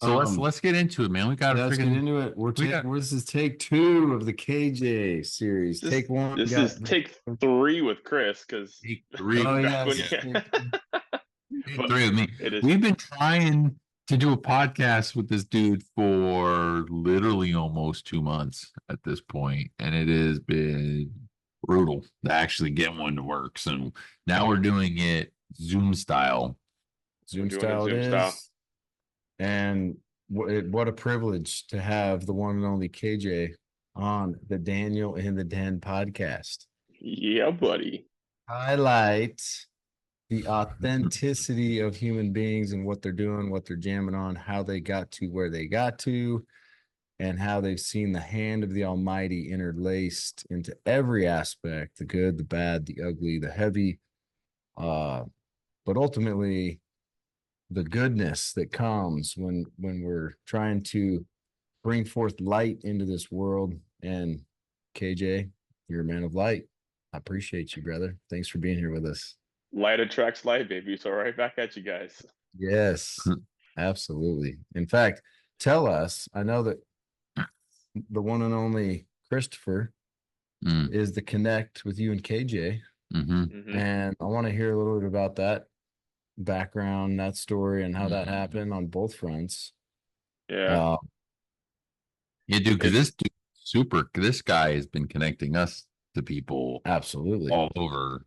So let's get into it, man. We got to Let's get freaking into it. we got This is take two of the KJ series. This Take one, we this got. is take three with Chris because take three. Oh back when yes, Yeah, take but three with me. it is We've been trying to do a podcast with this dude for literally almost 2 months at this point, and it has been brutal to actually get one to work. So now we're doing it Zoom style. we're Zoom doing it style it Zoom style. is, and what a privilege to have the one and only KJ on the Daniel in the Den podcast. Yeah, buddy. Highlight the authenticity of human beings and what they're doing, what they're jamming on, how they got to where they got to, and how they've seen the hand of the Almighty interlaced into every aspect, the good, the bad, the ugly, the heavy, but ultimately the goodness that comes when we're trying to bring forth light into this world. And KJ, you're a man of light. I appreciate you, brother. Thanks for being here with us. Light attracts light, baby. So right back at you guys. Yes, absolutely. In fact, tell us, I know that the one and only Christopher is the connect with you and KJ. And I want to hear a little bit about that background, that story, and how that happened on both fronts. Yeah. Yeah, dude, because this guy has been connecting us to people Absolutely all over.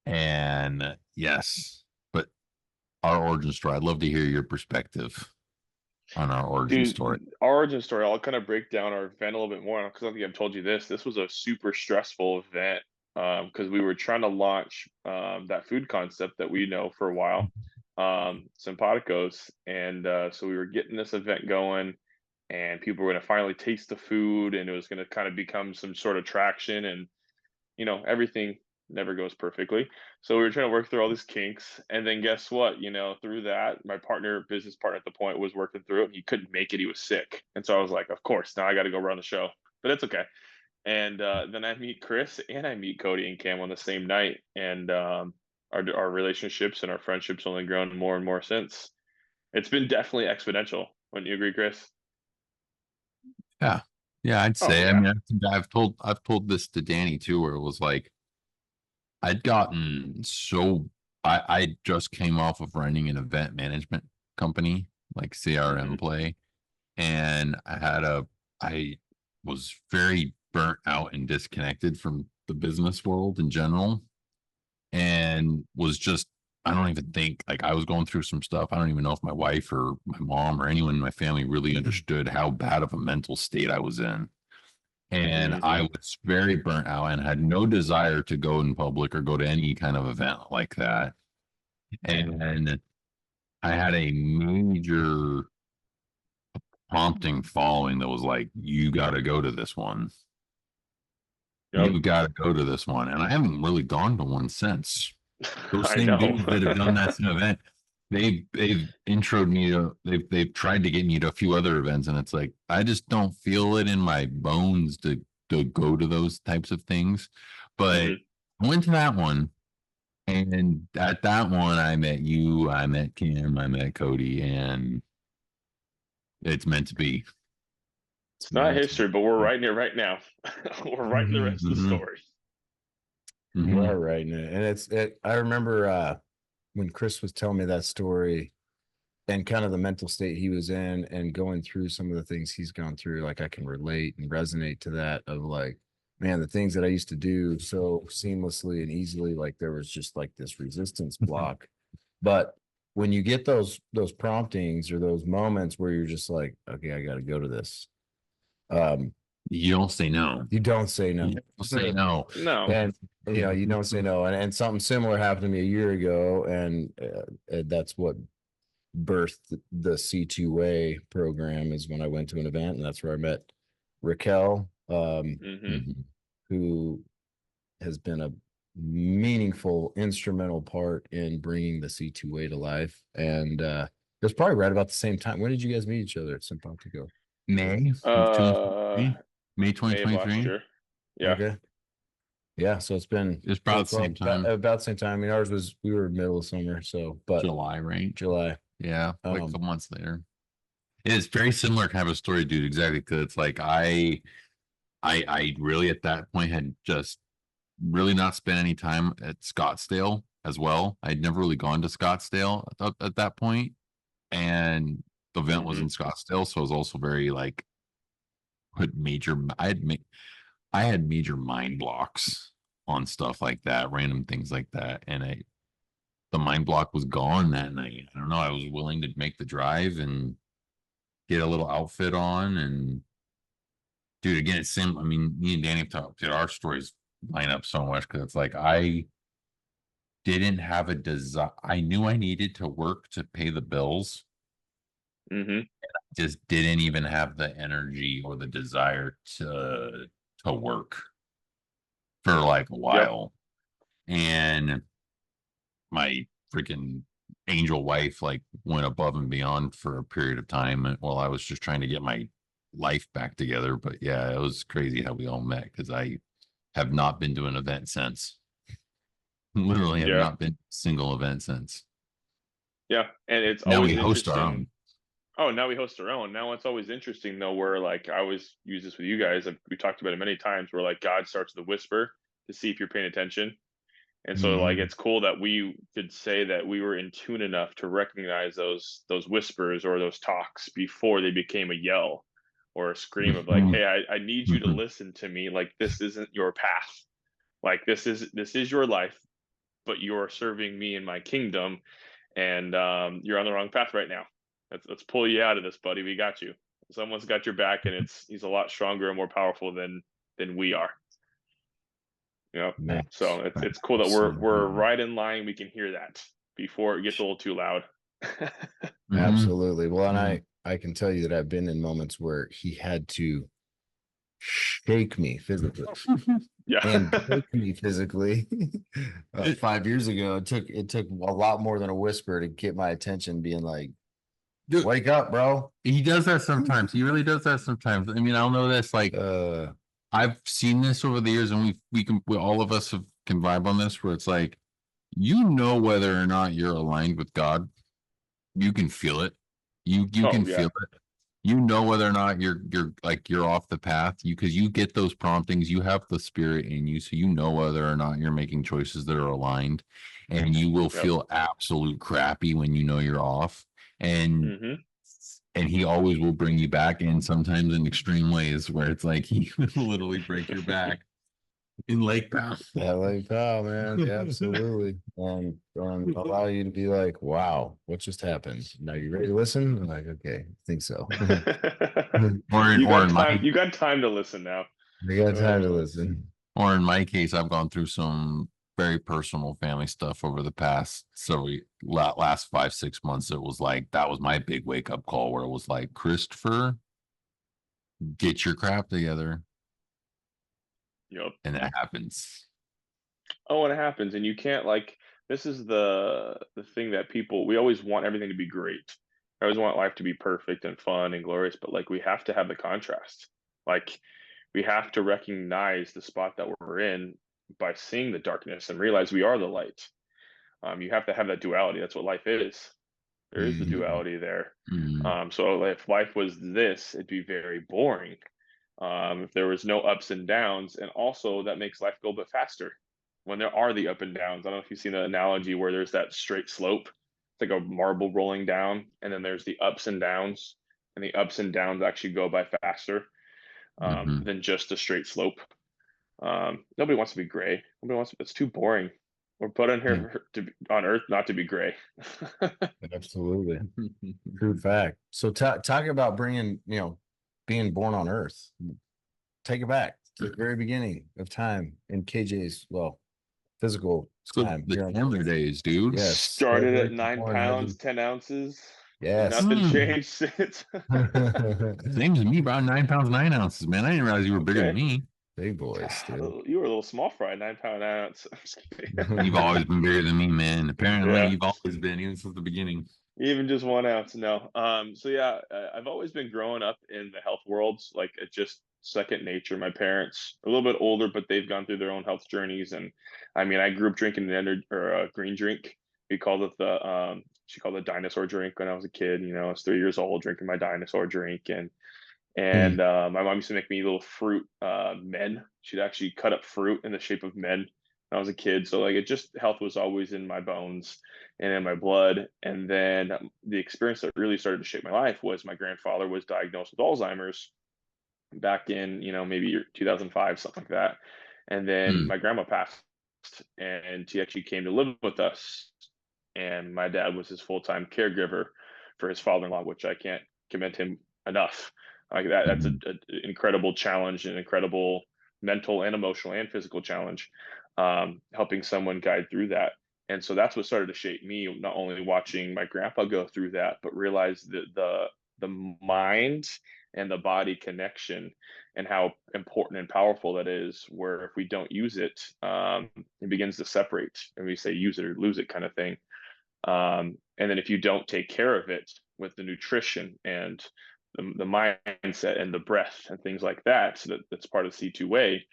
And yes, but our origin story, I'd love to hear your perspective on our origin story. Our origin story, I'll kind of break down our event a little bit more because I don't think I've told you this. This was a super stressful event because we were trying to launch that food concept that we know for a while, Simpaticos. And so we were getting this event going and people were going to finally taste the food and it was going to kind of become some sort of traction and, everything never goes perfectly. So we were trying to work through all these kinks. And then guess what? Through that, my business partner at the point was working through it. And he couldn't make it. He was sick. And so I was like, of course, now I got to go run the show, but it's okay. And then I meet Chris and I meet Cody and Cam on the same night. And our relationships and our friendships only grown more and more since. It's been definitely exponential. Wouldn't you agree, Chris? Yeah. Yeah, I'd Oh, say. I yeah. mean, I've told this to Danny too, where it was like I'd gotten so I just came off of running an event management company, like CRM play, and I was very burnt out and disconnected from the business world in general, and was just I don't even think like I was going through some stuff. I don't even know if my wife or my mom or anyone in my family really understood how bad of a mental state I was in. And I was very burnt out and had no desire to go in public or go to any kind of event like that. And I had a major prompting following that was like, you got to go to this one. Yep. You got to go to this one. And I haven't really gone to one since. Those I same know. dudes that have done that event, they've introed me to they've tried to get me to a few other events, and it's like I just don't feel it in my bones to go to those types of things. But I went to that one, and at that one, I met you, I met Kim, I met Cody, and it's meant to be. It's not history, but we're writing it right now. We're writing the rest of the story. We're writing it, and I remember when Chris was telling me that story and kind of the mental state he was in and going through some of the things he's gone through. Like I can relate and resonate to that of like, man, the things that I used to do so seamlessly and easily, like there was just like this resistance block. But when you get those promptings or those moments where you're just like, okay, I got to go to this. You don't say no. You don't say no. You don't say no. No. And you don't say no. And something similar happened to me a year ago, and that's what birthed the C2A program. Is when I went to an event, and that's where I met Raquel, who has been a meaningful, instrumental part in bringing the C2A to life. And it was probably right about the same time. When did you guys meet each other at Simpatico? May May 2023. Yeah. Okay. Yeah, so it's about the same time. About the same time. I mean, ours was we were middle of summer, so but July, right? July. Yeah, like a couple months later. It's very similar kind of a story, dude. Exactly. Cause it's like I really at that point had just really not spent any time at Scottsdale as well. I'd never really gone to Scottsdale at that point, and the event was Hmm. in Scottsdale, so I was also very like put major. I had major mind blocks on stuff like that, random things like that, and the mind block was gone that night. I don't know. I was willing to make the drive and get a little outfit on, and dude, again, it's sim. I mean, me and Danny have talked. Our stories line up so much because it's like I didn't have a desire. I knew I needed to work to pay the bills, Hmm. just didn't even have the energy or the desire to work for like a Yep. while. And my freaking angel wife like went above and beyond for a period of time while I was just trying to get my life back together. But yeah, it was crazy how we all met because I have not been to an event since. Literally have Yeah. not been to a single event since. Yeah. And it's Now we always host our interesting. own. Oh, now we host our own. Now it's always interesting though, where like I always use this with you guys. We talked about it many times where like God starts to whisper to see if you're paying attention. And so like Mhm. it's cool that we could say that we were in tune enough to recognize those whispers or those talks before they became a yell or a scream of like, Mhm. hey, I need you to Mhm. listen to me. Like this isn't your path. Like this is your life, but you're serving me in my kingdom, and you're on the wrong path right now. Let's pull you out of this, buddy. We got you. Someone's got your back, and he's a lot stronger and more powerful than we are. You know, Man, so it's cool that we're absolutely. right in line. We can hear that before it gets a little too loud. Mhm. Absolutely. Well, and Mhm. I can tell you that I've been in moments where he had to shake me physically Yeah. and break me physically. It- 5 years ago, it took a lot more than a whisper to get my attention, being like, Dude, "Wake up, bro!" he does that sometimes. He really does that sometimes. I mean, I don't know this. Like, Uh, I've seen this over the years, and all of us can vibe on this, where it's like, you know, whether or not you're aligned with God, you can feel it. You Oh can yeah. feel it. You know whether or not you're off the path. Because you get those promptings. You have the spirit in you, so you know whether or not you're making choices that are aligned, and you will Yep. feel absolute crappy when you know you're off. And Hmm. and he always will bring you back in, sometimes in extreme ways where it's like he will literally break your back in Lake Powell. that like, oh man, yeah, absolutely, and allow you to be like, "Wow, what just happened?" Now you ready to listen? I'm like, okay, I think so. You Or got in time. my You got time to listen now. I got time to Uh, listen. or in my case, I've gone through some very personal family stuff over the past last 5 6 months. It was like that was my big wake up call where it was like, Christopher, get your crap together, yep. and that happens. Oh, and it happens, and you can't like. This is the thing that people we always want everything to be great. I always want life to be perfect and fun and glorious, but like we have to have the contrast. Like we have to recognize the spot that we're in by seeing the darkness and realize we are the light. You have to have that duality. That's what life is. There is the Mhm. duality there. Mm, So if life was this, it'd be very boring. If there was no ups and downs, and also that makes life go a bit faster when there are the up and downs. I don't know if you've seen the analogy where there's that straight slope. It's like a marble rolling down, and then there's the ups and downs, and the ups and downs actually go by faster mhm. than just a straight slope. Nobody wants to be gray. Nobody wants. It's too boring. We're put on Yeah, here on Earth not to be gray. absolutely. True fact. So talk about bringing, being born on Earth. Take it back to the very beginning of time in KJ's, well, physical So time the here on Chandler Earth. days, dude. Yes, Started at celebration nine born pounds, heaven. 10 ounces. Yes. Nothing Mm. changed since. Same as me, bro. 9 pounds, 9 ounces, man. I didn't realize you were bigger than Okay. me. Big boys still. You were a little small fry, 9 pound ounce. I'm just kidding. You've always been bigger than me, man. Apparently, Yeah, you've always been, even since the beginning. even just 1 ounce. No. So yeah, I've always been growing up in the health worlds. Like it's just second nature. My parents are a little bit older, but they've gone through their own health journeys. And I mean, I grew up drinking an energy or a green drink. We called it she called it dinosaur drink when I was a kid. You know, I was 3 years old drinking my dinosaur drink, and Mm. my mom used to make me little fruit men. She'd actually cut up fruit in the shape of men when I was a kid. So like it just health was always in my bones and in my blood. And then the experience that really started to shape my life was my grandfather was diagnosed with Alzheimer's back in, you know, maybe 2005, something like that. And then Mm. my grandma passed, and she actually came to live with us. And my dad was his full-time caregiver for his father-in-law, which I can't commend him enough. Like that's Mhm. an incredible challenge, an incredible mental and emotional and physical challenge, helping someone guide through that. And so that's what started to shape me, not only watching my grandpa go through that, but realize that the mind and the body connection and how important and powerful that is, where if we don't use it, it begins to separate, and we say use it or lose it kind of thing. And then if you don't take care of it with the nutrition and the mindset and the breath and things like that, so that's part of C2 way,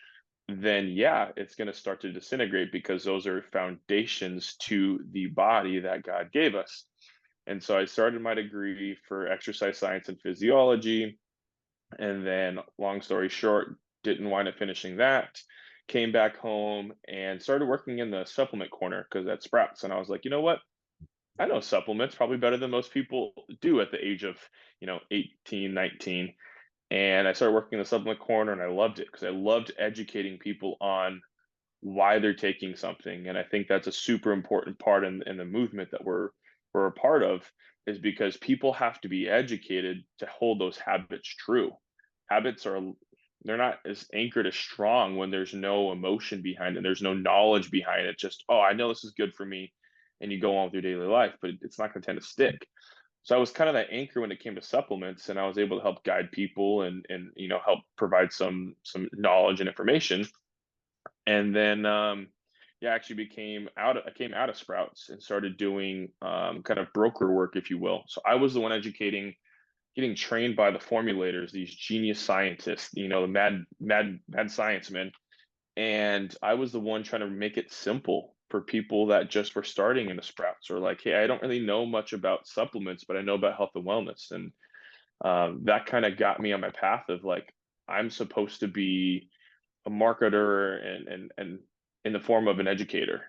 then yeah, it's going to start to disintegrate, because those are foundations to the body that God gave us. And so I started my degree for exercise science and physiology. And then, long story short, didn't wind up finishing that. Came back home and started working in the supplement corner because at Sprouts. And I was like, you know what? I know supplements probably better than most people do at the age of, 18, 19. And I started working in the supplement corner, and I loved it because I loved educating people on why they're taking something. And I think that's a super important part in the movement that we're a part of, is because people have to be educated to hold those habits true. Habits are, they're not as anchored as strong when there's no emotion behind it. There's no knowledge behind it. Just, oh, I know this is good for me. And you go on with your daily life, but it's not going to tend to stick. So I was kind of that anchor when it came to supplements, and I was able to help guide people and help provide some knowledge and information. And then yeah, I actually I came out of Sprouts and started doing kind of broker work, if you will. So I was the one educating, getting trained by the formulators, these genius scientists, the mad science men. And I was the one trying to make it simple for people that just were starting in the Sprouts, or like, hey, I don't really know much about supplements, but I know about health and wellness. And that kind of got me on my path of like, I'm supposed to be a marketer and in the form of an educator,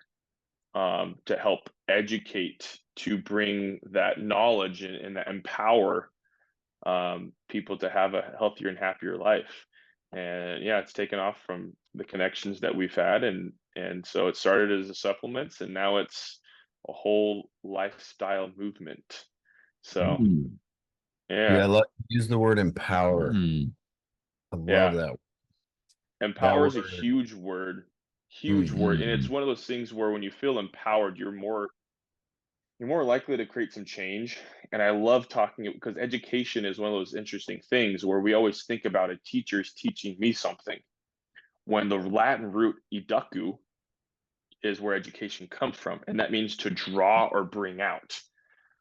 to help educate, to bring that knowledge and that empower people to have a healthier and happier life. And yeah, it's taken off from the connections that we've had, and so it started as a supplements, and now it's a whole lifestyle movement. So Mm. Yeah, I yeah, love use the word empower. Mm. I love yeah, that. That empower is a word. huge word, and it's Mm. one of those things where when you feel empowered, you're more likely to create some change. And I love talking because education is one of those interesting things where we always think about a teacher's teaching me something, when the Latin root educu is where education comes from, and that means to draw or bring out.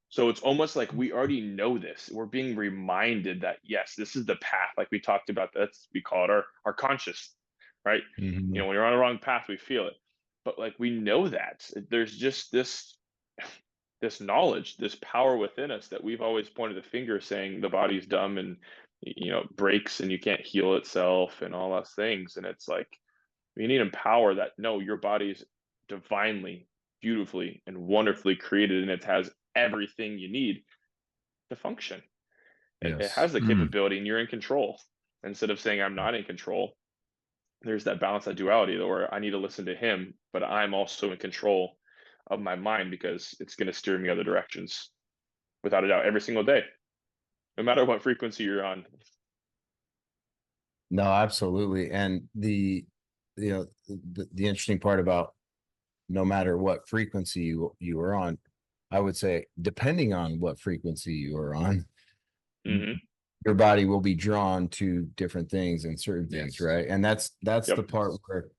So it's almost like we already know this. We're being reminded that yes, this is the path, like we talked about. That's, we call it our conscious, right? Mhm. When you're on the wrong path, we feel it. But like we know that there's just this knowledge, this power within us that we've always pointed the finger saying the body's dumb and breaks and you can't heal itself and all those things. And it's like we need to empower that, no, your body's divinely, beautifully, and wonderfully created, and it has everything you need to function. It Yes. has the Mm. capability, and you're in control. Instead of saying I'm not in control, there's that balance, that duality, where I need to listen to him, but I'm also in control of my mind because it's going to steer me other directions without a doubt every single day, no matter what frequency you're on. No, absolutely. And the interesting part about no matter what frequency you are on, I would say, depending on what frequency you are on, Hmm. your body will be drawn to different things and certain things, Yes. right? And that's Yep. the part where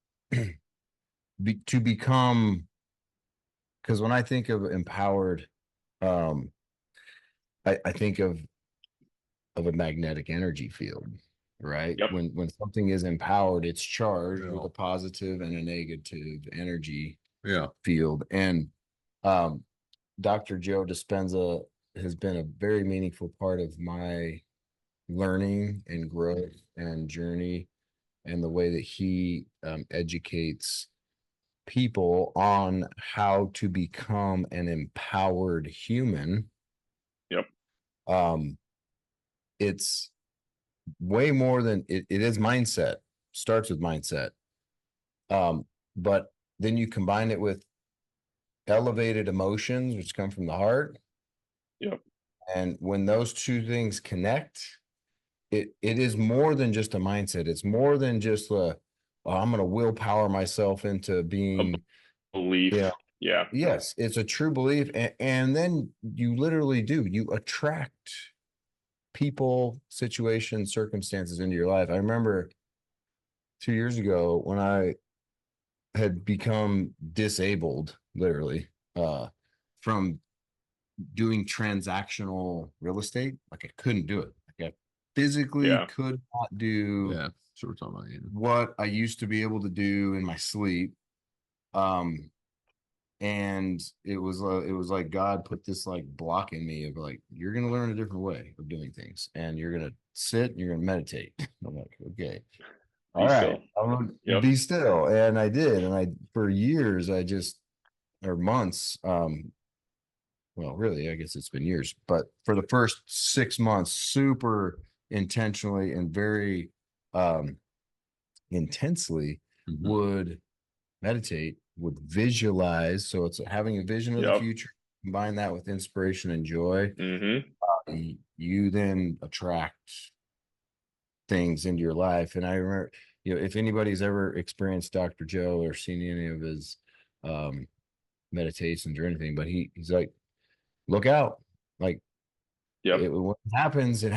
to become, because when I think of empowered, um, I think of a magnetic energy field, right? Yep. When something is empowered, it's charged with Yeah. a positive and a negative energy Yeah. field. And Dr. Joe Dispenza has been a very meaningful part of my learning and growth and journey, and the way that he educates people on how to become an empowered human. Yep. It's way more than it is mindset. Starts with mindset. But then you combine it with elevated emotions, which come from the heart. Yep. And when those two things connect, it is more than just a mindset. It's more than just I'm going to willpower myself into being, Belief. yeah. Yeah. Yes, it's a true belief. And then you literally do, you attract people, situations, circumstances into your life. I remember 2 years ago when I had become disabled, literally, from doing transactional real estate. Like, I couldn't do it. Like, I physically Yeah. could not do Yeah. So we're talking about, you know. what I used to be able to do in my sleep. And it was like God put this like block in me of like, you're gonna learn a different way of doing things, and you're gonna sit and you're gonna meditate. I'm like, okay, all Be right, still. I'm gonna Yep. be still. And I did, and I for years or months, well, really, I guess it's been years, but for the first 6 months, super intentionally and very intensely Mhm. would meditate, would visualize. So it's having a vision of the Yep. future, combine that with inspiration and joy. Mm-hmm. You then attract things into your life. And I remember, if anybody's ever experienced Dr. Joe or seen any of his meditations or anything, but he's like, look out. Like, Yep. when it happens, and it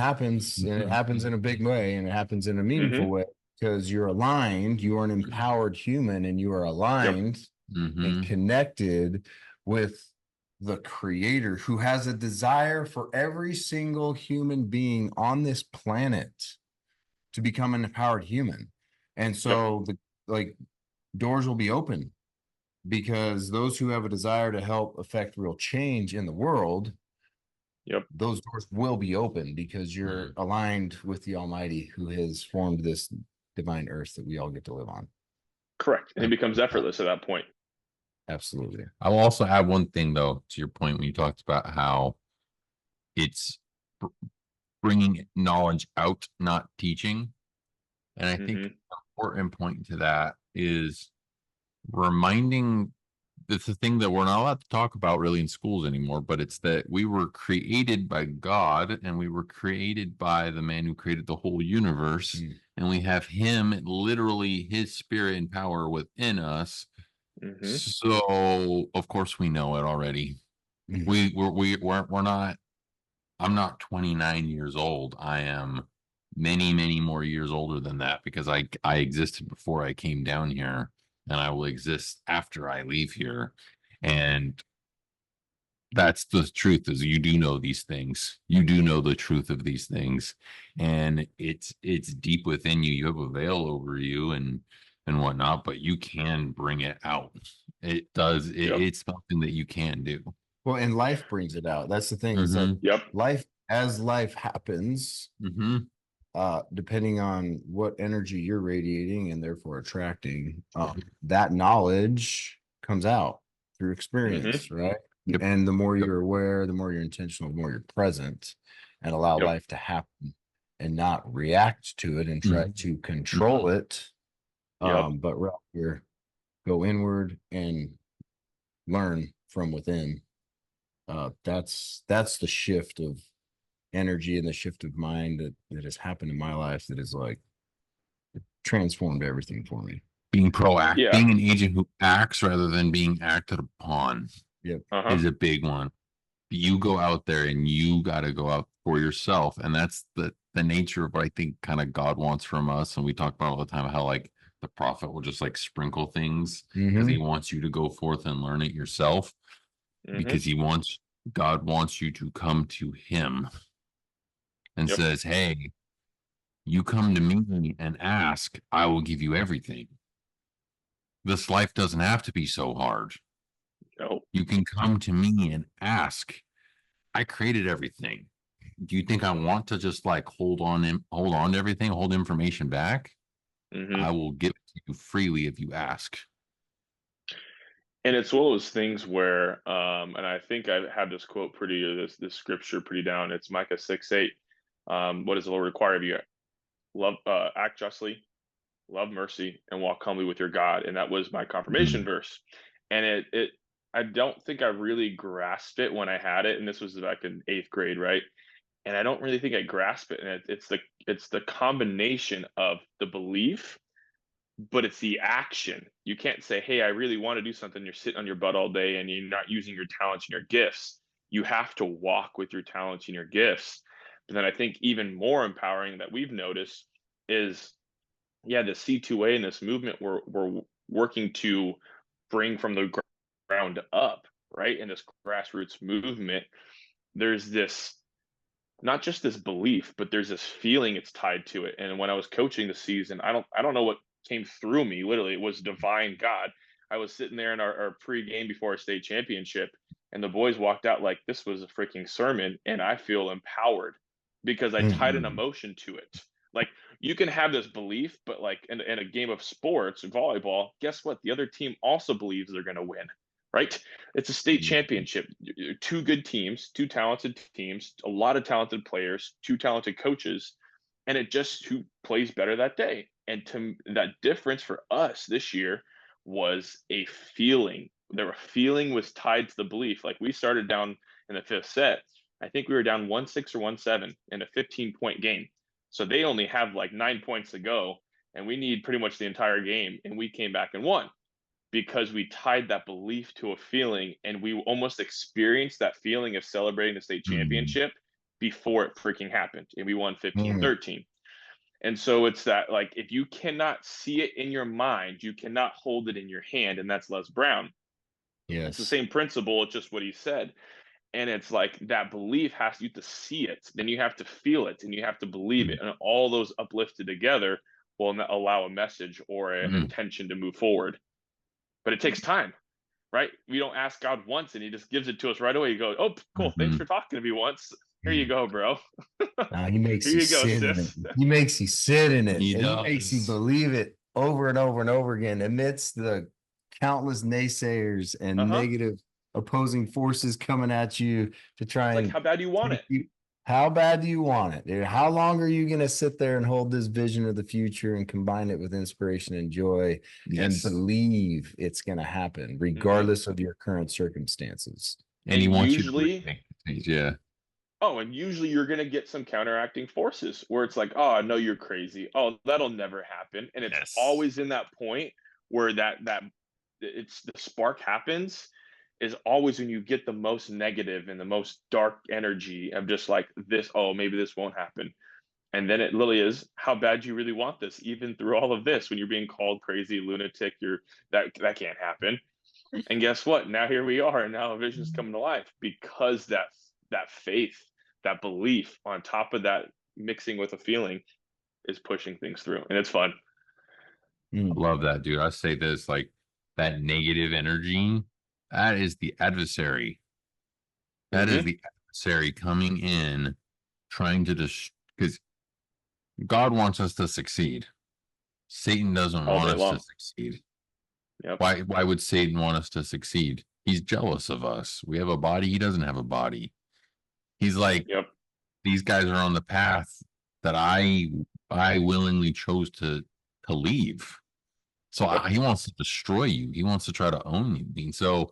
happens in a big way, and it happens in a meaningful way, because you're aligned, you are an empowered human, and you are aligned and connected with the creator, who has a desire for every single human being on this planet to become an empowered human. And so the doors will be open, because those who have a desire to help affect real change in the world, those doors will be open, because you're aligned with the Almighty, who has formed this divine earth that we all get to live on. Correct. And it becomes effortless at that point. Absolutely. I will also add one thing, though, to your point when you talked about how it's bringing knowledge out, not teaching. And I think an important point to that is reminding, it's a thing that we're not allowed to talk about really in schools anymore, but it's that we were created by God, and we were created by the man who created the whole universe. And we have him, literally his spirit and power within us. So of course we know it already. We're not, I'm not 29 years old. I am many, many more years older than that, because I existed before I came down here, and I will exist after I leave here. And that's the truth, is you do know these things. You do know the truth of these things. And it's deep within you. You have a veil over you and whatnot, but you can bring it out. It does. It's something that you can do. Well, and life brings it out. That's the thing. Is that life happens, depending on what energy you're radiating and therefore attracting, that knowledge comes out through experience, right? And the more you're aware, the more you're intentional, the more you're present, and allow life to happen and not react to it and try to control it. But rather go inward and learn from within. That's the shift of energy and the shift of mind that has happened in my life, that is like transformed everything for me. Being proactive, being an agent who acts rather than being acted upon is a big one. You go out there and you got to go out for yourself. And that's the nature of what I think kind of God wants from us. And we talk about all the time how like the prophet will just like sprinkle things because he wants you to go forth and learn it yourself, because God wants you to come to him and says, hey, you come to me and ask, I will give you everything. This life doesn't have to be so hard. No. You can come to me and ask. I created everything. Do you think I want to just like hold on to everything, hold information back? Hmm. I will give it to you freely if you ask. And it's one of those things where, and I think I have this quote pretty, or this scripture pretty down. It's Micah 6:8. What does the Lord require of you? Love, act justly, love mercy, and walk humbly with your God. And that was my confirmation Mm. verse. And I don't think I really grasped it when I had it. And this was like in eighth grade, right? And I don't really think I grasped it. And it's the combination of the belief, but it's the action. You can't say, "Hey, I really want to do something." You're sitting on your butt all day and you're not using your talents and your gifts. You have to walk with your talents and your gifts. But then I think even more empowering that we've noticed is, yeah, the C2A and this movement we're working to bring from the ground up, right? In this grassroots movement, there's this, not just this belief, but there's this feeling it's tied to it. And when I was coaching the season, I don't know what came through me. Literally, it was divine God. I was sitting there in our pre-game before our state championship, and the boys walked out like this was a freaking sermon, and I feel empowered because I tied an Mm-mm. emotion to it. Like you can have this belief, but like in a game of sports, volleyball, guess what? The other team also believes they're going to win, right? It's a state championship. Two good teams, two talented teams, a lot of talented players, two talented coaches, and it just who plays better that day. And to that difference for us this year was a feeling. Their feeling was tied to the belief. Like we started down in the fifth set. I think we were down 1-6 or 1-7 in a 15-point game. So they only have like 9 points to go, and we need pretty much the entire game. And we came back and won because we tied that belief to a feeling, and we almost experienced that feeling of celebrating the state Mm. championship before it freaking happened, and we won Mm. 15-13. And so it's that, like, if you cannot see it in your mind, you cannot hold it in your hand. And that's Les Brown. It's the Yes. same principle, it's just what he said. And it's like that belief has you to see it, then you have to feel it, and you have to believe it, and all those uplifted together will allow a message or an Mm. intention to move forward. But it takes time, right? We don't ask God once and he just gives it to us right away. You go, "Oh, cool. Thanks Mhm. for talking to me once. Here you go, bro. He makes Here you you go, sit in it. sis." He makes you sit in it, He and he makes you does. believe it over and over and over again amidst the countless naysayers and Uh-huh. negative opposing forces coming at you to try It's like, and how bad do you want take it? you. How bad do you want it? Dude? How long are you going to sit there and hold this vision of the future and combine it with inspiration and joy and Yes. believe it's going to happen, Hmm. regardless of your current circumstances? And he And wants you to usually, make the change. Yeah. and usually you're gonna get some counteracting forces where it's like, "Oh, no, you're crazy. Oh, that'll never happen." And it's Yes. always in that point where that it's the spark happens, is always when you get the most negative and the most dark energy of just like this, oh, maybe this won't happen. And then it literally is, how bad do you really want this? Even through all of this, when you're being called crazy, lunatic, you're that can't happen. And guess what? Now here we are, and now a vision's coming to life because that faith, that belief on top of that mixing with a feeling is pushing things through. And it's fun. I Mm. love that, dude. I say this like that negative energy, that is the adversary. That is Hmm. the adversary coming in, trying to just because God wants us to succeed. Satan doesn't All want day us to long. succeed. Yep. Why would Satan want us to succeed? He's jealous of us. We have a body, he doesn't have a body. He's like, Yep. these guys are on the path that I willingly chose to leave. So Yep. he wants to destroy you. He wants to try to own you. And so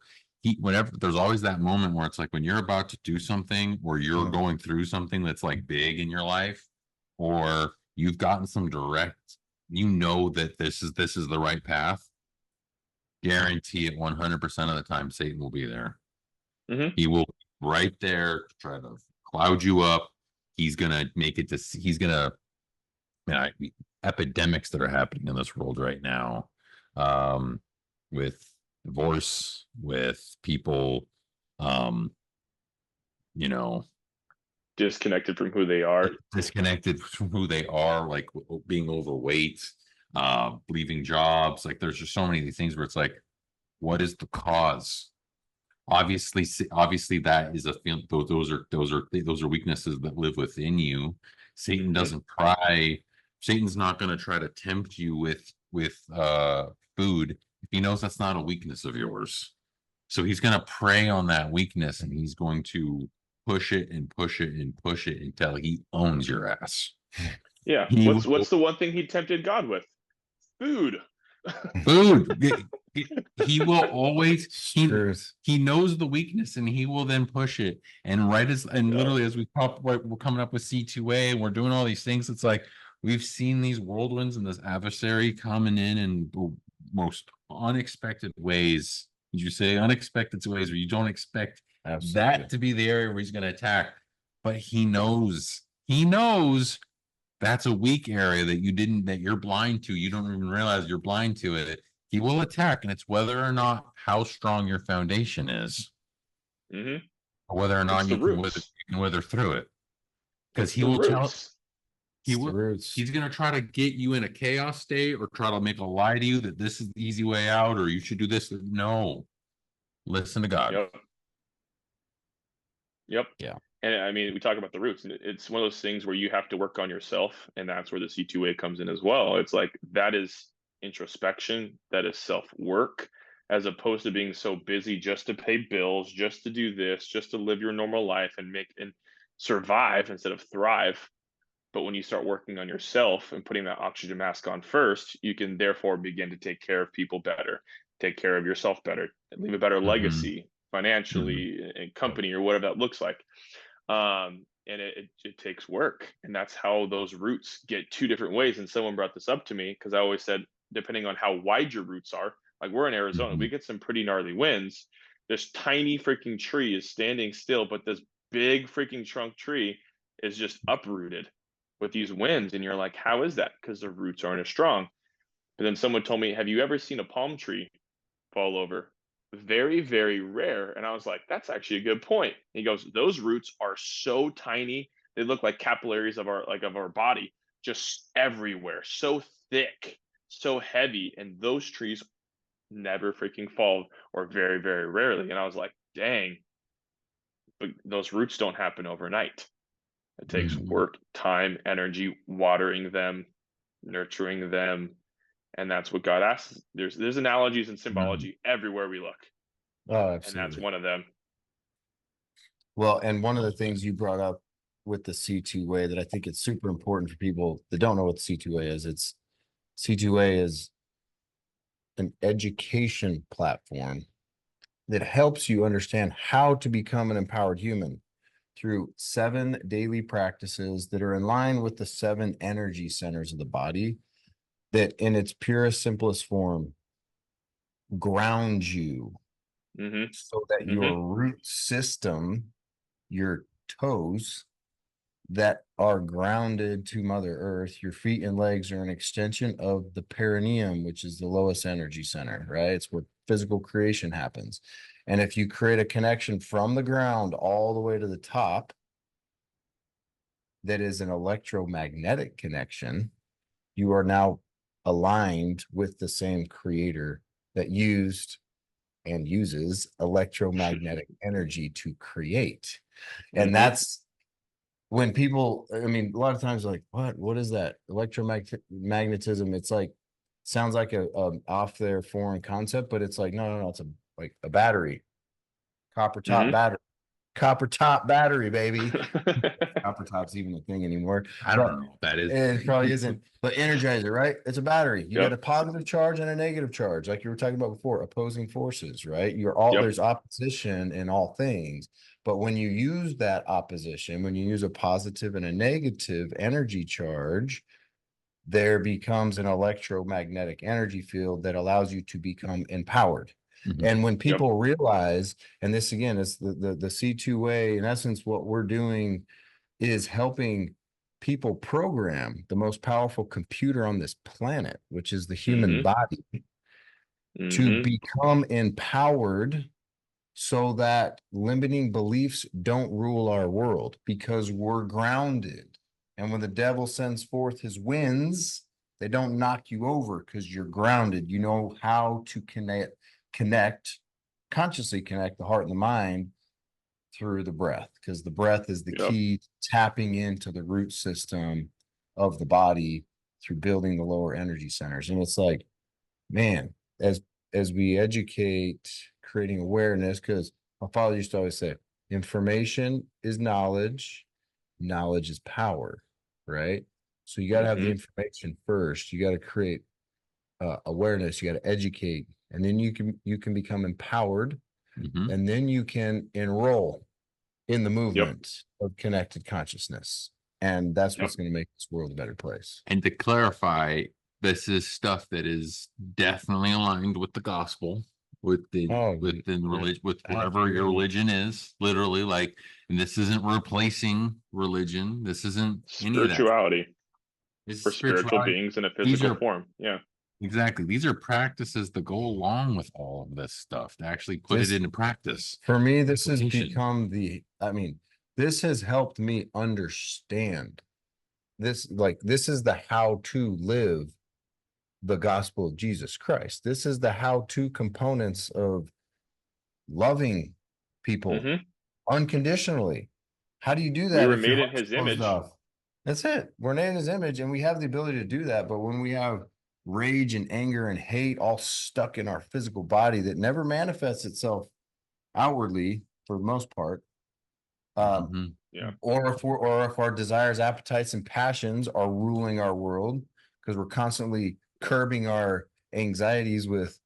whenever there's always that moment where it's like when you're about to do something or you're Mm. going through something that's like big in your life, or you've gotten some direct, you know that this is the right path. Guarantee it 100% of the time, Satan will be there. Hmm. He will be right there to try to cloud you up. He's gonna make it to. He's gonna epidemics that are happening in this world right now, um, with divorce, with people, um, you know, Disconnected from who they are. disconnected from who they are, like being overweight, leaving jobs. Like there's just so many of these things where it's like, what is the cause? obviously that is a feel. Those are weaknesses that live within you. Satan Mhm. doesn't try. Satan's not going to try to tempt you with food if he knows that's not a weakness of yours. So he's going to prey on that weakness, and he's going to push it and push it and push it until he owns your ass. Yeah. He What's will the one thing he tempted God with? Food. food. He will always Struz. he knows the weakness and he will then push it. And Yeah. literally as we're coming up with C2A and we're doing all these things, it's like we've seen these whirlwinds and this adversary coming in the most unexpected ways. Did you say unexpected ways where you don't expect Absolutely. that to be the area where he's going to attack? But he knows that's a weak area that you're blind to. You don't even realize you're blind to it. He will attack, and it's whether or not how strong your foundation is, Hmm. or whether or It's not the roots. you can wither through it. Because It's the roots. he It's the will roots. he's gonna try to get you in a chaos state or try to make a lie to you that this is the easy way out or you should do this. No, listen to God. Yep. Yep. Yeah. And I mean, we talk about the roots, and it's one of those things where you have to work on yourself, and that's where the C2A comes in as well. It's like that is introspection, that is self work, as opposed to being so busy just to pay bills, just to do this, just to live your normal life and make and survive instead of thrive. But when you start working on yourself and putting that oxygen mask on first, you can therefore begin to take care of people better, take care of yourself better, and leave a better Mhm, legacy mhm. financially and company or whatever that looks like. And it takes work, and that's how those roots get two different ways. And someone brought this up to me because I always said, depending on how wide your roots are, like we're in Arizona, we Mhm. get some pretty gnarly winds. This tiny freaking tree is standing still, but this big freaking trunk tree is just uprooted with these winds. And you're like, how is that? Because the roots aren't as strong. But then someone told me, have you ever seen a palm tree fall over? Very, very rare. And I was like, that's actually a good point. He goes, those roots are so tiny, they look like capillaries of our body, just everywhere, so thick, so heavy. And those trees never freaking fall, or very, very rarely. And I was like, dang, but those roots don't happen overnight. It takes Mhm. work, time, energy, watering them, nurturing them. And that's what God asks. There's analogies and Mhm. symbology everywhere we look. Oh, And that's absolutely. one of them. Well, and one of the things you brought up with the C2A that I think it's super important for people that don't know what C2A is, it's C2A is an education platform that helps you understand how to become an empowered human through 7 daily practices that are in line with the 7 energy centers of the body that in its purest, simplest form ground you Mm-hmm. so that Mm-hmm. your root system, your toes that are grounded to Mother Earth, your feet and legs are an extension of the perineum, which is the lowest energy center, right? It's where physical creation happens. And if you create a connection from the ground all the way to the top, that is an electromagnetic connection, you are now aligned with the same creator that used and uses electromagnetic energy to create. And Mm-hmm. that's when people, I mean, a lot of times like, what is that? Electromagnetism. It's like, sounds like a off their foreign concept, but it's like, no, it's like a battery, copper top Mm-hmm. battery, copper top battery, baby. Copper top's even a thing anymore, I don't but know what that is. it probably isn't. But energizer, right? It's a battery. You got Yep. a positive charge and a negative charge, like you were talking about before, opposing forces, right? You're all Yep. there's opposition in all things. But when you use that opposition, when you use a positive and a negative energy charge, there becomes an electromagnetic energy field that allows you to become empowered. Mhm. And when Yep. people realize, and this again is the C2A, in essence, what we're doing is helping people program the most powerful computer on this planet, which is the human Mm-hmm. body, to Mm-hmm. become empowered so that limiting beliefs don't rule our world because we're grounded. And when the devil sends forth his winds, they don't knock you over because you're grounded. You know how to connect consciously connect the heart and the mind through the breath, because the breath is the Yep. key to tapping into the root system of the body through building the lower energy centers. And it's like, man, as we educate, creating awareness, because my father used to always say, information is knowledge, knowledge is power, right? So you got to have the information first. You got to create awareness. You got to educate, and then you can become empowered, and then you can enroll in the movement of connected consciousness. And that's what's going to make this world a better place. And to clarify, this is stuff that is definitely aligned with the gospel, within religion, with whatever your religion is, literally. Like, and this isn't replacing religion. This isn't any of that. Spirituality It's for spiritual beings in a physical form. Yeah. Exactly. These are practices that go along with all of this stuff to actually put it into practice. For me, this has become this has helped me understand this. Like, this is the how to live the gospel of Jesus Christ. This is the how to components of loving people unconditionally. How do you do that? We were made in his image. That's it. We're made in his image, and we have the ability to do that. But when we have rage and anger and hate all stuck in our physical body that never manifests itself outwardly for the most part, or if our desires, appetites, and passions are ruling our world, because we're constantly curbing our anxieties with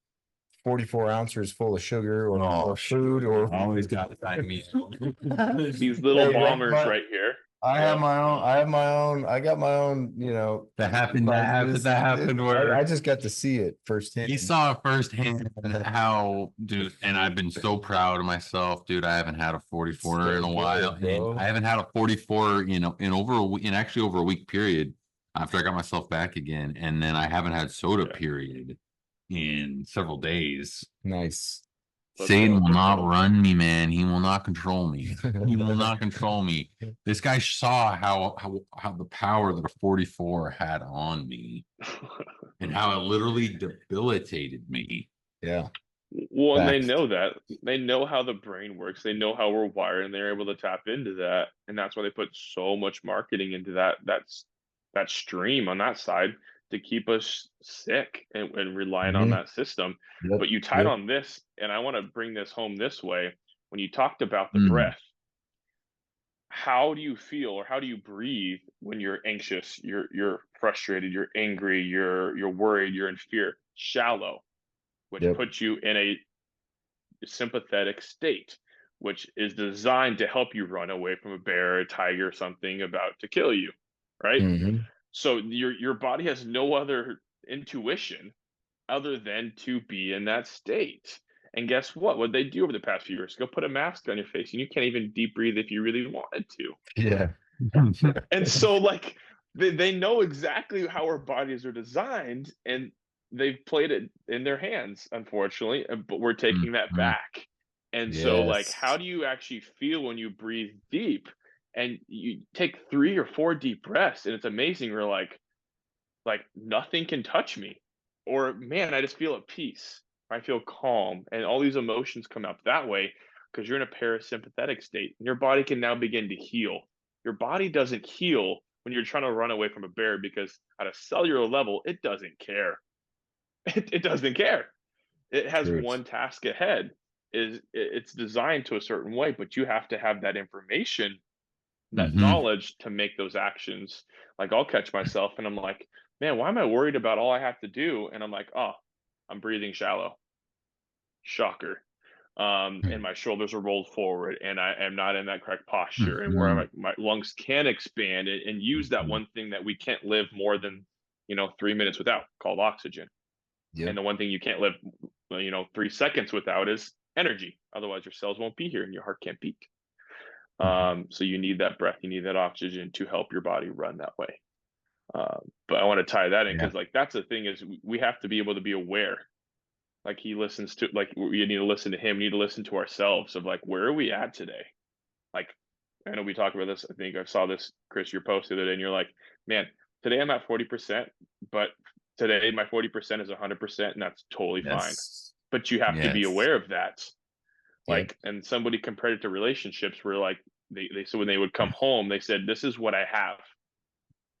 44 ounces full of sugar or food, or always got to find me these little bombers right here. I got my own, that happened where I just got to see it firsthand. You saw it firsthand how, dude, and I've been so proud of myself, dude. I haven't had a 44 in a while. And I haven't had a 44, in over a week, actually over a week period after I got myself back again. And then I haven't had soda period in several days. Nice. Satan will not run me, man. He will not control me. He will not control me. This guy saw how the power that a 44 had on me, and how it literally debilitated me. Yeah. Well, and they know that. They know how the brain works. They know how we're wired, and they're able to tap into that. And that's why they put so much marketing into that stream on that side, to keep us sick and relying on that system. But you tied on this, and I want to bring this home this way. When you talked about the breath, how do you feel, or how do you breathe when you're anxious, you're frustrated, you're angry, you're worried, you're in fear? Shallow, which puts you in a sympathetic state, which is designed to help you run away from a bear, a tiger, something about to kill you, right? So your body has no other intuition other than to be in that state. And guess what? What they do over the past few years? Go put a mask on your face, and you can't even deep breathe if you really wanted to. Yeah. And so, like, they know exactly how our bodies are designed, and they've played it in their hands, unfortunately. But we're taking that back. And so, like, how do you actually feel when you breathe deep? And you take 3 or 4 deep breaths, and it's amazing. We're like nothing can touch me, or man, I just feel at peace. I feel calm, and all these emotions come up that way because you're in a parasympathetic state, and your body can now begin to heal. Your body doesn't heal when you're trying to run away from a bear, because at a cellular level, it doesn't care. It doesn't care. It has one task ahead. It's designed to a certain way, but you have to have that information, that knowledge, to make those actions. Like, I'll catch myself and I'm like, man, why am I worried about all I have to do? And I'm like, oh, I'm breathing shallow. Shocker. And my shoulders are rolled forward, and I am not in that correct posture, and where my lungs can expand and use that one thing that we can't live more than 3 minutes without, called oxygen. And the one thing you can't live 3 seconds without is energy. Otherwise your cells won't be here and your heart can't beat. So you need that breath, you need that oxygen to help your body run that way. But I want to tie that in, because like, that's the thing, is we have to be able to be aware. Like, he listens to, like, we need to listen to him, we need to listen to ourselves, of like, where are we at today? Like, I know we talked about this. I think I saw this, Chris, your post the other day, and you're like, man, today I'm at 40%, but today my 40% is 100%, and that's totally fine. But you have to be aware of that. Like, and somebody compared it to relationships where like they so when they would come home, they said, this is what I have.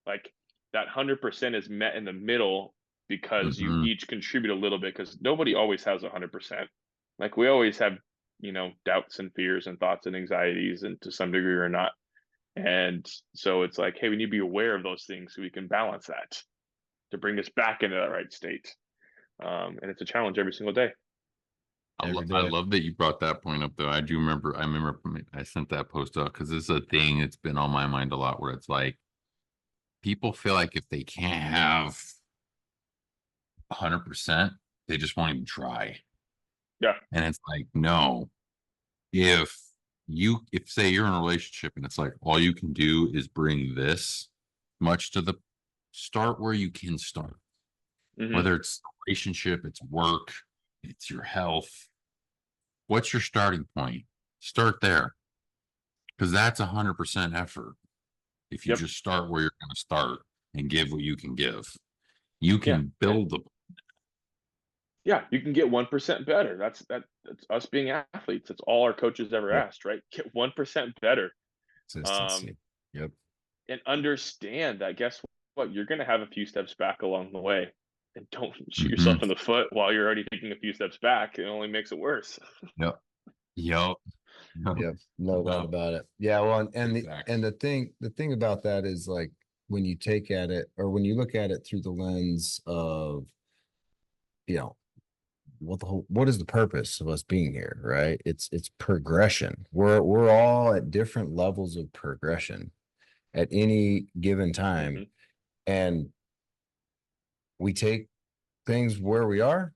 Like that 100% is met in the middle because you Mhm. each contribute a little bit, because nobody always has 100%. Like we always have, doubts and fears and thoughts and anxieties, and to some degree or not. And so it's like, hey, we need to be aware of those things so we can balance that to bring us back into that right state. And it's a challenge every single day. Every I day. love that you brought that point up though. I remember I sent that post out because this is a thing that's been on my mind a lot where it's like people feel like if they can't have 100%, they just won't even try. Yeah. And it's like, no, if say you're in a relationship and it's like all you can do is bring this much to the start where you can start, Mm-hmm. whether it's relationship, it's work, it's your health. What's your starting point? Start there because that's 100% effort. If you Yep. just start where you're going to start and give what you can give, you Yeah. can build the. Yeah, you can get 1% better. That's us being athletes. That's all our coaches ever Yep. asked, right? Get 1% better. Um, Consistency. Yep. and understand that, guess what? You're gonna have a few steps back along the way. And don't shoot yourself Mhm. in the foot while you're already taking a few steps back. It only makes it worse. Yep. Yep. Yep. No doubt Yep. about it. Yeah. Well, and Exactly. the thing about that is like when you take at it or when you look at it through the lens of, you know, what is the purpose of us being here, right? It's progression. We're all at different levels of progression at any given time. Mm-hmm. And we take things where we are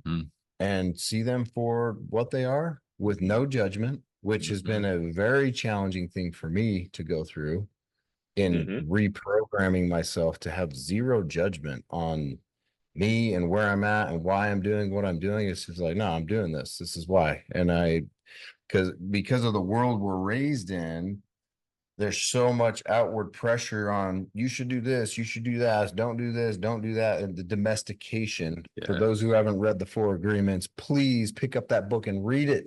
Mhm. and see them for what they are with no judgment, which has been a very challenging thing for me to go through in Mm-hmm. reprogramming myself to have zero judgment on me and where I'm at and why I'm doing what I'm doing. It's just like, no, I'm doing this. This is why. And because of the world we're raised in, there's so much outward pressure on you should do this, you should do that, don't do this, don't do that. And the domestication. For Yeah. those who haven't read the Four Agreements, please pick up that book and read it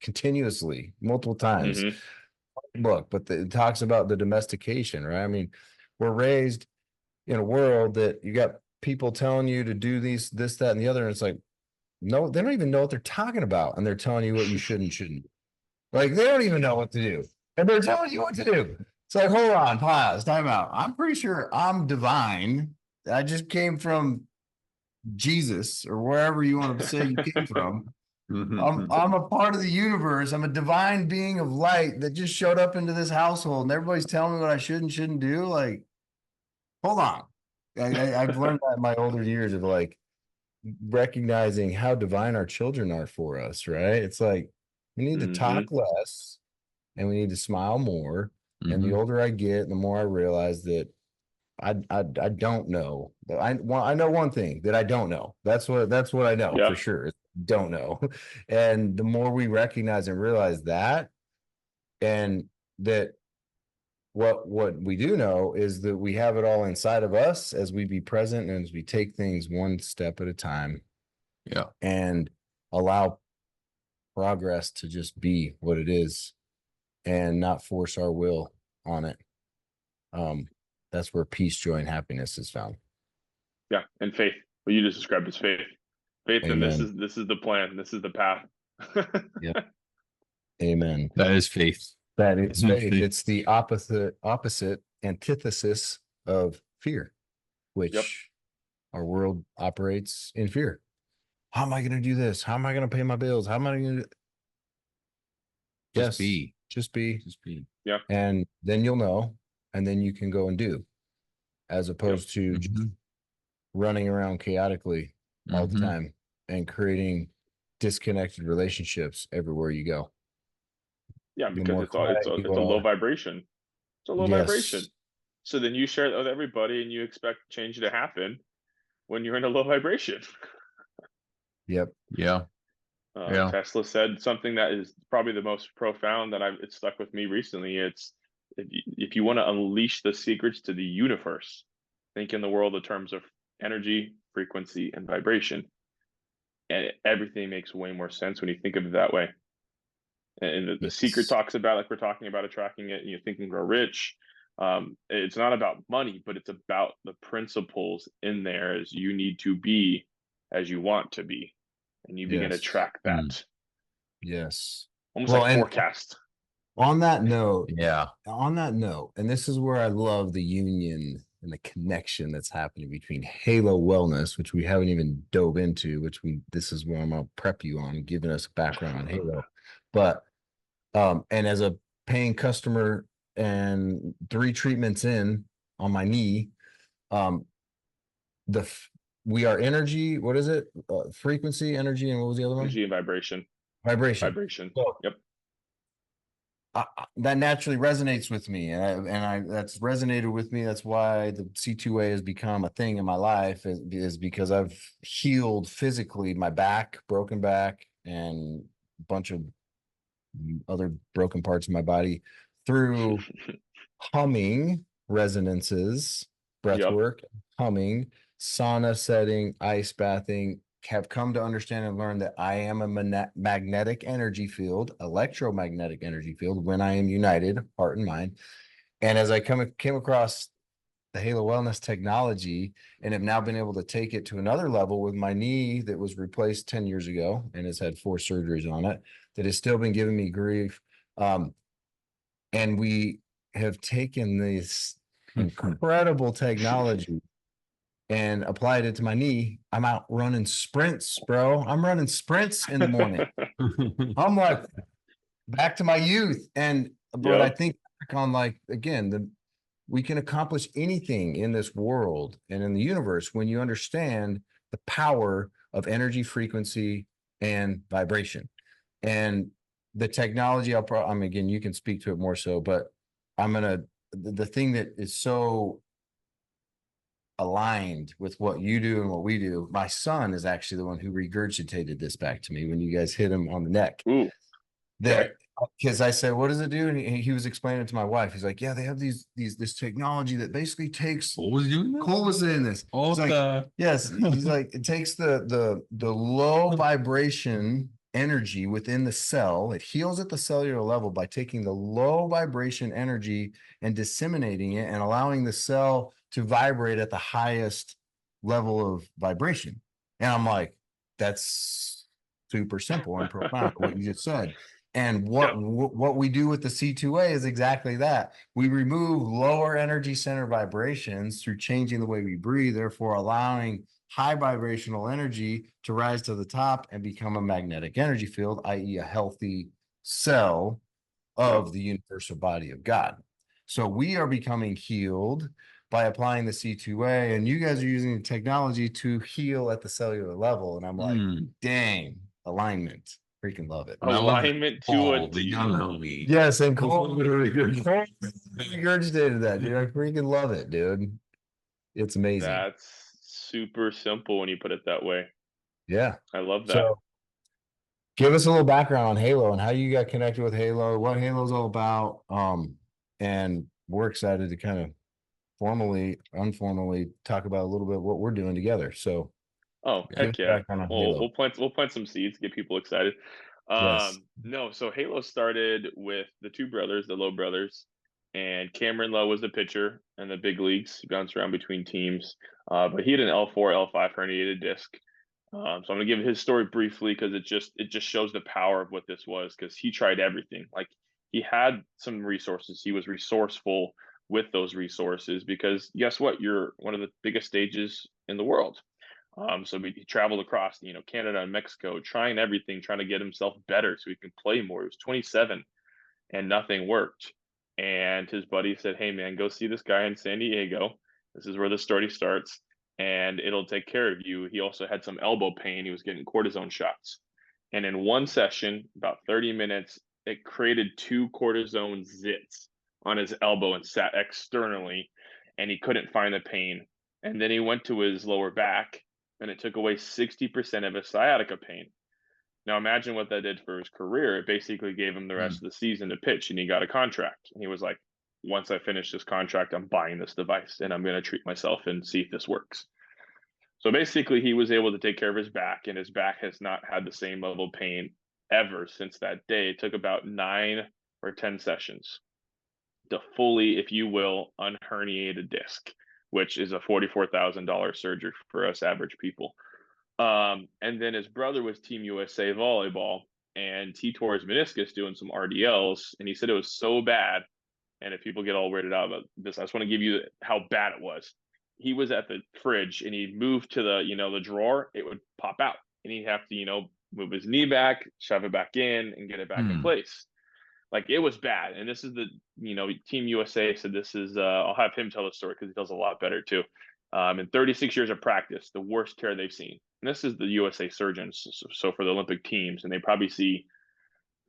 continuously, multiple times. Mm-hmm. Book, but it talks about the domestication, right? I mean, we're raised in a world that you got people telling you to do this, that, and the other. And it's like, no, they don't even know what they're talking about. And they're telling you what you should and shouldn't. Like they don't even know what to do. And they're telling you what to do. It's like, hold on, pause, time out. I'm pretty sure I'm divine. I just came from Jesus or wherever you want to say you came from. I'm a part of the universe. I'm a divine being of light that just showed up into this household, and everybody's telling me what I should and shouldn't do. Like, hold on. I've learned that in my older years of like recognizing how divine our children are for us, right? It's like we need to Mm-hmm. talk less and we need to smile more. And the Mhm. older I get, the more I realize that I don't know. I know one thing that I don't know. That's what I know Yeah. for sure. Don't know. And the more we recognize and realize that, and that what we do know is that we have it all inside of us as we be present and as we take things one step at a time Yeah. and allow progress to just be what it is and not force our will on it. Um, that's where peace, joy, and happiness is found. Yeah. And faith. What you just described as faith. Faith, and this Amen. is the plan. This is the path. Yep. Amen. That is faith. That is faith. Faith. It's the opposite antithesis of fear, Yep. which our world operates in fear. How am I going to do this? How am I going to pay my bills? How am I going to? Just Yes, be. just be, Just be. Yeah. and then you'll know, and then you can go and do, as Yep. opposed to just Mhm. running around chaotically all the Mhm. time and creating disconnected relationships everywhere you go. Yeah, The because more quiet you it's a low are, vibration. It's a low vibration. yes, So then you share it with everybody and you expect change to happen when you're in a low vibration. yep, Yeah. Yeah. Tesla said something that is probably the most profound that it's stuck with me recently. It's if you want to unleash the secrets to the universe, think in the world in terms of energy, frequency, and vibration. And everything makes way more sense when you think of it that way. And the secret Yes. talks about, like we're talking about, attracting it, Think and Grow Rich. It's not about money, but it's about the principles in there as you need to be as you want to be. And you begin to Yes. track that. Yes. Almost Well, like and forecast. on that note, Yeah. and this is where I love the union and the connection that's happening between Halo Wellness, which we haven't even dove into, this is where I'm gonna prep you on, giving us background on Halo. But and as a paying customer and 3 treatments in on my knee, um, we are energy, what is it? Frequency, energy, and what was the other one? Energy and vibration. Vibration. Vibration. So Yep. that naturally resonates with me, and that's resonated with me. That's why the C2A has become a thing in my life, is because I've healed physically my back, broken back, and a bunch of other broken parts of my body through humming resonances, breath Yep. work, humming, sauna setting, ice bathing, have come to understand and learn that I am a magnetic energy field, electromagnetic energy field when I am united, heart and mind. And as I came across the Halo Wellness technology and have now been able to take it to another level with my knee that was replaced 10 years ago and has had 4 surgeries on it, that has still been giving me grief. And we have taken this incredible technology and applied it to my knee. I'm out running sprints, bro. I'm running sprints in the morning. I'm like back to my youth. But I Yep. think back on, like, again, we can accomplish anything in this world and in the universe when you understand the power of energy, frequency, and vibration. And the technology, again, you can speak to it more so, but the thing that is so aligned with what you do and what we do. My son is actually the one who regurgitated this back to me when you guys hit him on the neck. Ooh. That because I said, "What does it do?" And he was explaining it to my wife. He's like, "Yeah, they have this technology that basically takes." What was doing that? Cole was saying this. Oh, He's like, yes. He's like, it takes the low vibration energy within the cell. It heals at the cellular level by taking the low vibration energy and disseminating it and allowing the cell to vibrate at the highest level of vibration. And I'm like, that's super simple and profound, what you just said. And what we do with the C2A is exactly that. We remove lower energy center vibrations through changing the way we breathe, therefore allowing high vibrational energy to rise to the top and become a magnetic energy field, i.e. a healthy cell of the universal body of God. So we are becoming healed by applying the C2A, and you guys are using the technology to heal at the cellular level. And I'm like, dang, alignment. Freaking love it. Alignment to a the T. young homie. Yes, and Cole regurgitated that, dude. I freaking love it, dude. It's amazing. That's super simple when you put it that way. Yeah. I love that. So give us a little background on Halo and how you got connected with Halo, what Halo's all about. And we're excited to kind of formally, informally talk about a little bit what we're doing together. So Oh, give us heck yeah. background on Well, Halo. we'll plant some seeds, get people excited. Yes. No, so Halo started with the 2 brothers, the Lowe brothers, and Cameron Lowe was the pitcher in the big leagues. He bounced around between teams, but he had an L4, L5 herniated disc. So I'm gonna give his story briefly because it just shows the power of what this was, because he tried everything. Like, he had some resources, he was resourceful with those resources, because guess what? You're one of the biggest stages in the world. So he traveled across, Canada and Mexico, trying everything, trying to get himself better so he can play more. He was 27 and nothing worked. And his buddy said, "Hey man, go see this guy in San Diego. This is where the story starts, and it'll take care of you." He also had some elbow pain. He was getting cortisone shots. And in one session, about 30 minutes, it created 2 cortisone zits on his elbow and sat externally, and he couldn't find the pain. And then he went to his lower back, and it took away 60% of his sciatica pain. Now imagine what that did for his career. It basically gave him the rest of the season to pitch, and he got a contract. And he was like, once I finish this contract, I'm buying this device and I'm going to treat myself and see if this works. So basically, he was able to take care of his back, and his back has not had the same level of pain ever since that day. It took about 9 or 10 sessions to fully, if you will, unherniate a disc, which is a $44,000 surgery for us average people. And then his brother was Team USA volleyball, and he tore his meniscus doing some RDLs, and he said it was so bad. And if people get all weirded out about this, I just want to give you how bad it was. He was at the fridge, and he'd move to the drawer, it would pop out, and he'd have to move his knee back, shove it back in, and get it back in place. Like, it was bad. And this is Team USA said this is, I'll have him tell the story because he tells a lot better too. In 36 years of practice, the worst tear they've seen. And this is the USA surgeons. So for the Olympic teams, and they probably see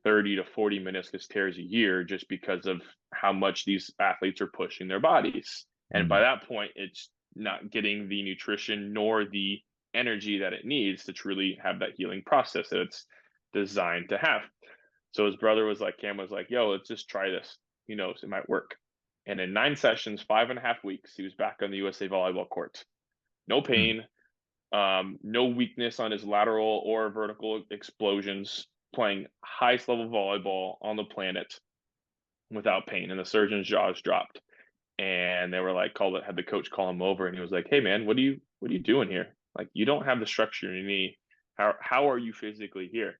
30 to 40 meniscus tears a year just because of how much these athletes are pushing their bodies. And by that point, it's not getting the nutrition nor the energy that it needs to truly have that healing process that it's designed to have. So his brother was like, Cam was like, yo, let's just try this. Who knows? It might work. And in 9 sessions, 5.5 weeks, he was back on the USA volleyball court. No pain, no weakness on his lateral or vertical explosions, playing highest level volleyball on the planet without pain. And the surgeon's jaws dropped. And they were like, had the coach call him over, and he was like, hey man, what are you doing here? Like, you don't have the structure in your knee. How are you physically here?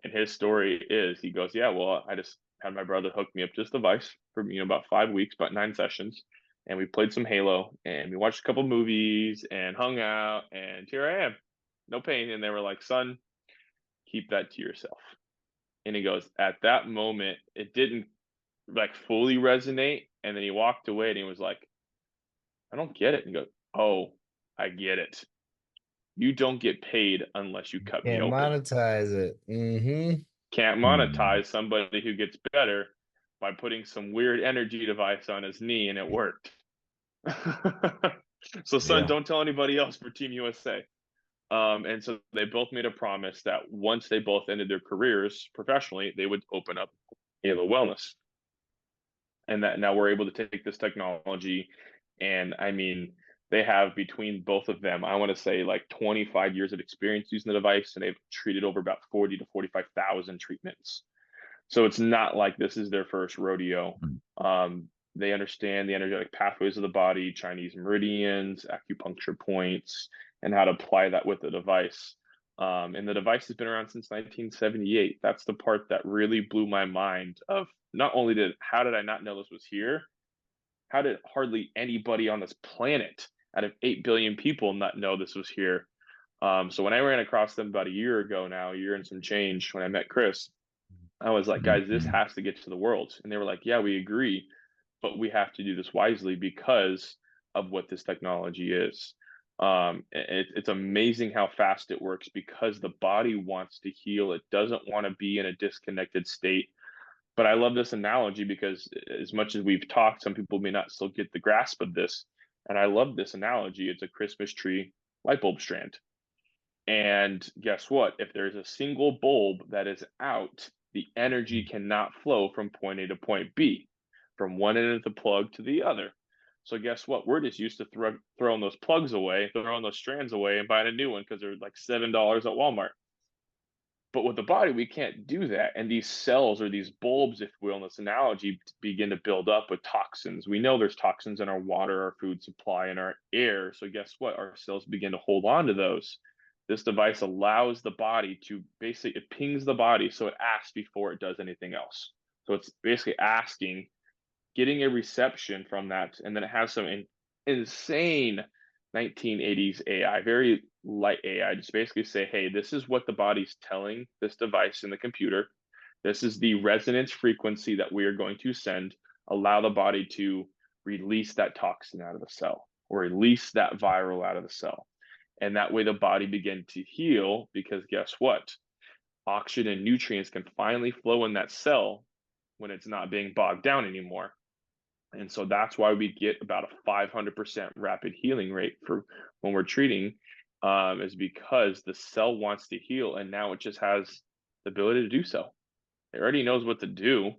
And his story is, he goes, yeah, well, I just had my brother hook me up to this device for about 5 weeks, about 9 sessions, and we played some Halo, and we watched a couple movies and hung out, and here I am, no pain. And they were like, son, keep that to yourself. And he goes, at that moment, it didn't like fully resonate, and then he walked away, and he was like, I don't get it. And he goes, oh, I get it. You don't get paid unless you cut me Can't open. monetize it. Mm-hmm. Can't monetize somebody who gets better by putting some weird energy device on his knee, and it worked. So, son, don't tell anybody else for Team USA. And so they both made a promise that once they both ended their careers professionally, they would open up Halo Wellness. And that now we're able to take this technology, and I mean, they have, between both of them, I want to say like 25 years of experience using the device, and they've treated over about 40 to 45,000 treatments. So it's not like this is their first rodeo. They understand the energetic pathways of the body, Chinese meridians, acupuncture points, and how to apply that with the device. And the device has been around since 1978. That's the part that really blew my mind. Of not only how did I not know this was here? How did hardly anybody on this planet out of 8 billion people not know this was here? So when I ran across them about a year ago now, a year and some change, when I met Chris, I was like, guys, this has to get to the world. And they were like, yeah, we agree, but we have to do this wisely because of what this technology is. It's amazing how fast it works because the body wants to heal. It doesn't want to be in a disconnected state. But I love this analogy because as much as we've talked, some people may not still get the grasp of this. And I love this analogy. It's a Christmas tree light bulb strand. And guess what? If there's a single bulb that is out, the energy cannot flow from point A to point B, from one end of the plug to the other. So guess what? We're just used to throwing those plugs away, throwing those strands away, and buying a new one because they're like $7 at Walmart. But with the body, we can't do that. And these cells, or these bulbs, if we will, in this analogy, begin to build up with toxins. We know there's toxins in our water, our food supply, and our air. So guess what? Our cells begin to hold on to those. This device allows the body to basically, it pings the body, so it asks before it does anything else. So it's basically asking, getting a reception from that, and then it has some insane 1980s AI, very light AI, just basically say, hey, this is what the body's telling this device in the computer. This is the resonance frequency that we are going to send. Allow the body to release that toxin out of the cell, or release that viral out of the cell. And that way the body begin to heal, because guess what? Oxygen and nutrients can finally flow in that cell when it's not being bogged down anymore. And so that's why we get about a 500% rapid healing rate for when we're treating, is because the cell wants to heal, and now it just has the ability to do so. It already knows what to do.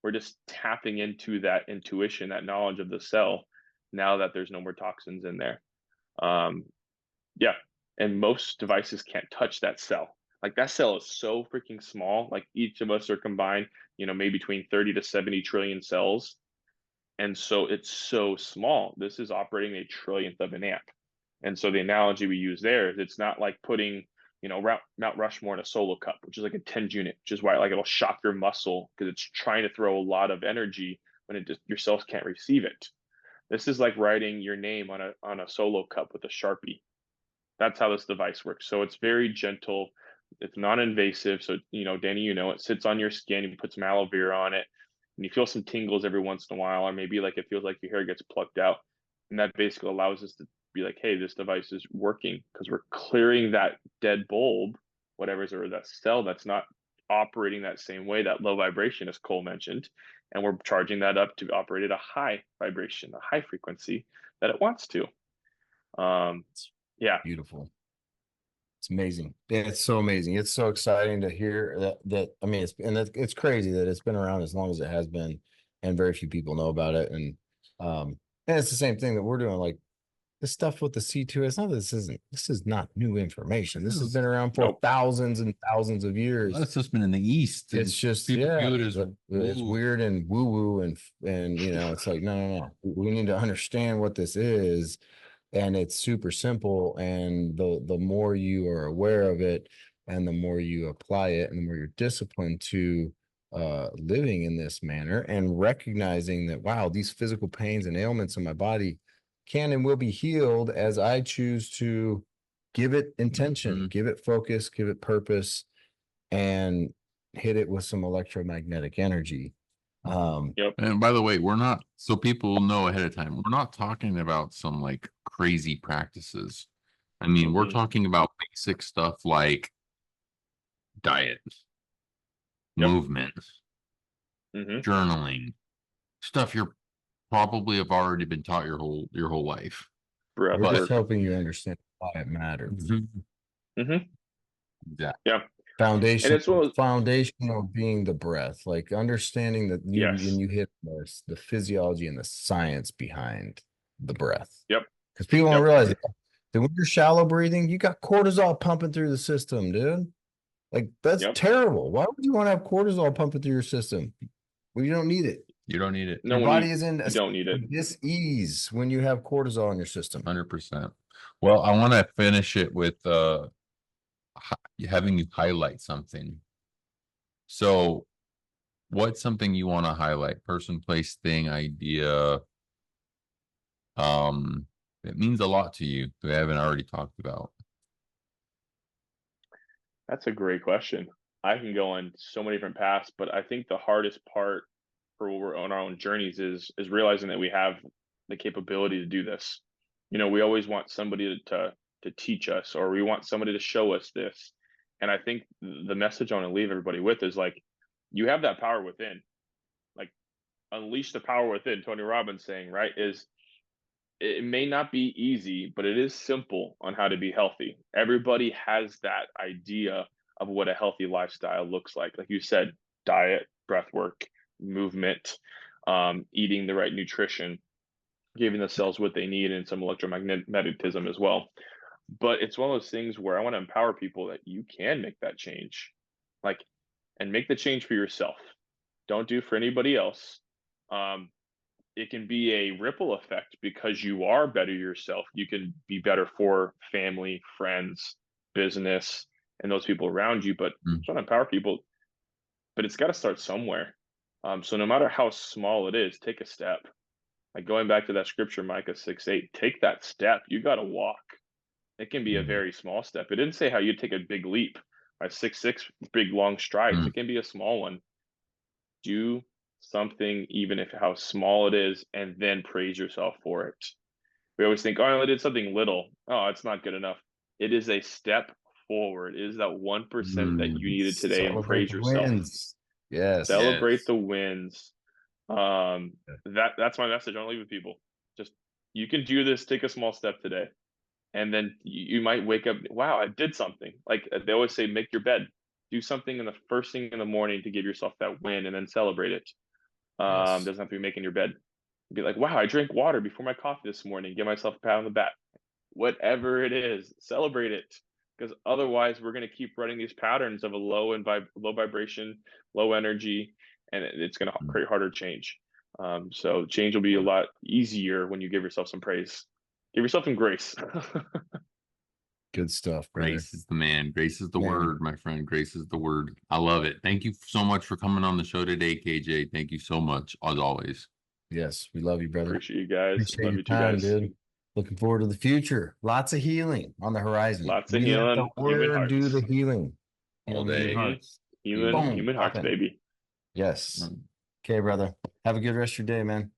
We're just tapping into that intuition, that knowledge of the cell, now that there's no more toxins in there. Yeah. And most devices can't touch that cell. Like that cell is so freaking small. Like each of us are combined, maybe between 30 to 70 trillion cells. And so it's so small. This is operating a trillionth of an amp. And so the analogy we use there is it's not like putting, Mount Rushmore in a solo cup, which is like a 10 unit, which is why like it'll shock your muscle because it's trying to throw a lot of energy when your cells can't receive it. This is like writing your name on a solo cup with a Sharpie. That's how this device works. So it's very gentle. It's non-invasive. So, Danny, it sits on your skin. You put some aloe vera on it and you feel some tingles every once in a while, or maybe like it feels like your hair gets plucked out. And that basically allows us to be like, hey, this device is working because we're clearing that dead bulb, whatever's, or that cell that's not operating that same way, that low vibration, as Cole mentioned. And we're charging that up to operate at a high vibration, a high frequency that it wants to. Yeah. Beautiful. It's amazing. Yeah, it's so amazing. It's so exciting to hear that I mean, it's crazy that it's been around as long as it has been, and very few people know about it. And it's the same thing that we're doing. Like the stuff with the C2, it's not this is not new information. This has been around for thousands and thousands of years. That's just been in the East. It's just people view it as it's weird and woo-woo and it's like no. We need to understand what this is. And it's super simple. And the more you are aware of it and the more you apply it and the more you're disciplined to living in this manner and recognizing that, wow, these physical pains and ailments in my body can and will be healed as I choose to give it intention, give it focus, give it purpose, and hit it with some electromagnetic energy. Yep. And by the way, we're not, so people know ahead of time, we're not talking about some like crazy practices. I mean, we're talking about basic stuff like diet, movement, journaling, stuff you're probably have already been taught your whole life. We're just helping you understand why it matters. Exactly. Yeah. Foundational being the breath, like understanding that you hit the physiology and the science behind the breath. Yep. Because people don't realize that when you're shallow breathing, you got cortisol pumping through the system, dude. Like that's terrible. Why would you want to have cortisol pumping through your system? Well, you don't need it. You don't need it. Your body is in dis-ease when you have cortisol in your system. 100%. Well, I want to finish it with having you highlight something. So what's something you want to highlight? Person, place, thing, idea. It means a lot to you that we haven't already talked about. That's a great question. I can go on so many different paths, but I think the hardest part for when we're on our own journeys is realizing that we have the capability to do this. We always want somebody to teach us, or we want somebody to show us this. And I think the message I want to leave everybody with is like, you have that power within. Like, unleash the power within. Tony Robbins saying, right, is it may not be easy, but it is simple on how to be healthy. Everybody has that idea of what a healthy lifestyle looks like. Like you said, diet, breath work, movement, eating the right nutrition, giving the cells what they need, and some electromagnetism as well. But it's one of those things where I want to empower people that you can make that change, and make the change for yourself. Don't do for anybody else. It can be a ripple effect because you are better yourself. You can be better for family, friends, business, and those people around you. But trying to empower people, but it's got to start somewhere. So no matter how small it is, take a step. Like going back to that scripture, Micah 6:8, take that step. You got to walk. It can be a very small step. It didn't say how you take a big leap, right? 6 big long strides. It can be a small one. Do something, even if how small it is, and then praise yourself for it. We always think, oh, I did something little. Oh, it's not good enough. It is a step forward. It is that 1% that you needed today, and praise yourself. Yes. Celebrate the wins. That's my message. I don't leave with people. Just, you can do this. Take a small step today. And then you might wake up, wow, I did something. Like they always say, make your bed. Do something in the first thing in the morning to give yourself that win, and then celebrate it. Doesn't have to be making your bed. Be like, wow, I drank water before my coffee this morning. Give myself a pat on the back. Whatever it is, celebrate it. because otherwise we're going to keep running these patterns of a low and low vibration, low energy, and it's going to create harder change. So change will be a lot easier when you give yourself some praise, give yourself some grace. Good stuff, brother. Grace is the man. Grace is the Man. word, my friend. Grace is the word. I love it. Thank you so much for coming on the show today, KJ. Thank you so much, as always. Yes, we love you, brother. Appreciate you guys. Appreciate Love your you too, time, guys. dude. Looking forward to the future. Lots of healing on the horizon. Lots of We let healing, the human word do hearts. the healing. All Healing human day. hearts. Human Boom. human hearts, Popping. baby. Yes. Okay, brother. Have a good rest of your day, man.